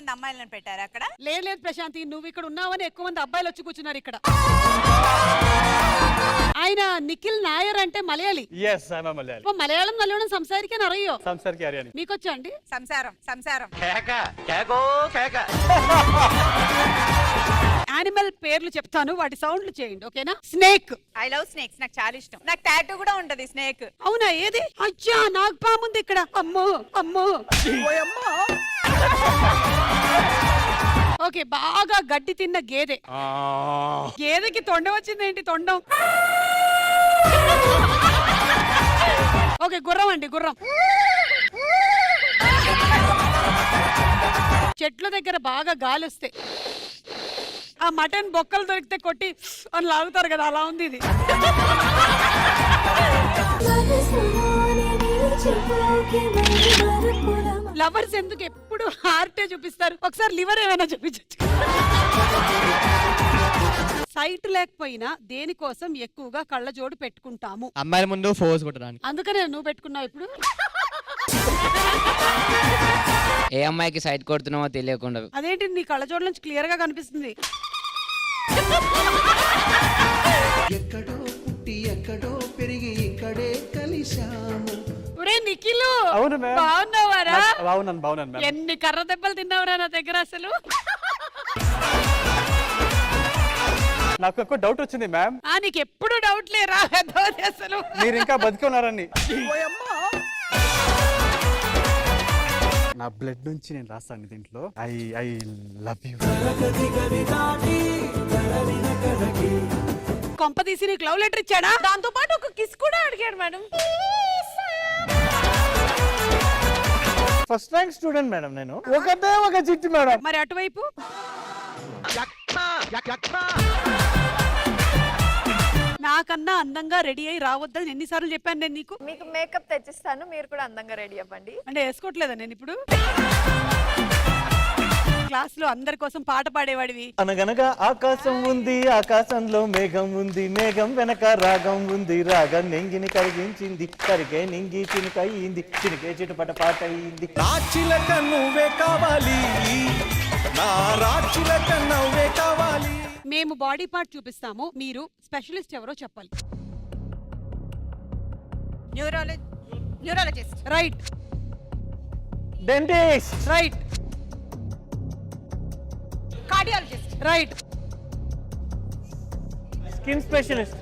మంది అమ్మాయిలను పెట్టారు అక్కడ? లేదు ప్రశాంతి, నువ్వు ఇక్కడ ఉన్నావని ఎక్కువ మంది అబ్బాయిలు వచ్చి కూర్చున్నారు ఇక్కడ. ఆయన నిఖిల్ నాయర్ అంటే Malayali. yes I am a Malayali. Malayalam നല്ലോണം സംസാരിക്കാൻ അറിയോ? സംസാരിക്കാൻ അറിയാനി. మీకొచ్చా అండి? సంసారం యానిమల్ పేర్లు చెప్తాను, వాటి సౌండ్లు చేయండి, ఓకేనా? స్నేక్. ఐ లవ్ స్నేక్స్, నాకు చాలా ఇష్టం. నాకు టాటూ కూడా ఉంటది స్నేక్. అవునా? ఏది? అచ్చా, నాకు పాముంది ఇక్కడ. అమ్మో అమ్మో. ఓకే, బాగా గడ్డి తిన్న గేదె. గేదెకి తొండం వచ్చింది ఏంటి? తొండం. ఓకే, గుర్రం అండి, గుర్రం. చెట్ల దగ్గర బాగా గాలి వస్తే ఆ మటన్ బొక్కలు దొరికితే కొట్టి అని లాగుతారు కదా, అలా ఉంది ఇది. లవర్స్ ఎందుకు ఎప్పుడు హార్టే చూపిస్తారు? ఒకసారి లివర్ ఏమైనా చూపించచ్చు. సైట్ లేకపోయినా దేనికోసం ఎక్కువగా కళ్ళజోడు పెట్టుకుంటాము? అమ్మాయిల ముందు ఫోర్స్ కొట్టడానికి. అందుకనే నువ్వు పెట్టుకున్నావు ఇప్పుడు. ఏ అమ్మాయికి సైట్ కొడుతున్నావో తెలియకుండా. అదేంటి, నీ కళ్ళజోడు నుంచి క్లియర్ గా కనిపిస్తుంది. ఎక్కడో పుట్టి ఎక్కడో పెరిగి ఇక్కడే కలిశాము. ఒరే నిఖిల్, అవును మ్యామ్. బాగున్నావారా? బాగున్నాను మ్యామ్. ఎన్ని కర్ర దెబ్బలు తిన్నావురా నా దగ్గర అసలు. నాకు ఒక డౌట్ వచ్చింది మ్యామ్. నీకు ఎప్పుడు డౌట్ లేరా అసలు? మీరు ఇంకా బతికి ఉన్నారని. నా బ్లడ్ నుంచి నేను రాస్తాను దీంట్లో. I love you. కొంప తీసి నీకు లవ్ లెటర్ ఇచ్చాడా? దాంతో పాటు ఒక కిస్ కూడా అడిగాడు madam. First rank student madam నేను. ఒకటే ఒక చిట్టి మేడం. మరి అటువైపు నాకన్నా అందంగా రెడీ అయి రావద్దని ఎన్నిసార్లు చెప్పాను నేను నీకు? మీకు మేకప్ తెచ్చిస్తాను, మీరు కూడా అందంగా రెడీ అవ్వండి. అంటే వేసుకోవట్లేదా నేను ఇప్పుడు? క్లాస్ లో అందరి కోసం పాట పాడేవాడివి. అనగనగా ఆకాశం ఉంది, ఆకాశంలో మేఘం ఉంది, మేఘం వెనక రాగం ఉంది, రాగం నింగిని కరిగించింది, కరిగే నింగి చినుకయింది, చినుకే చిటుపట పాట అయింది. రాచిలక నువ్వే కావాలి, నా రాచిలక నువ్వే కావాలి. మేము బాడీ పార్ట్ చూపిస్తాము, మీరు స్పెషలిస్ట్ ఎవరో చెప్పాలి. Neurologist. Right. Dentist. Right. Cardiologist. Right. Skin specialist.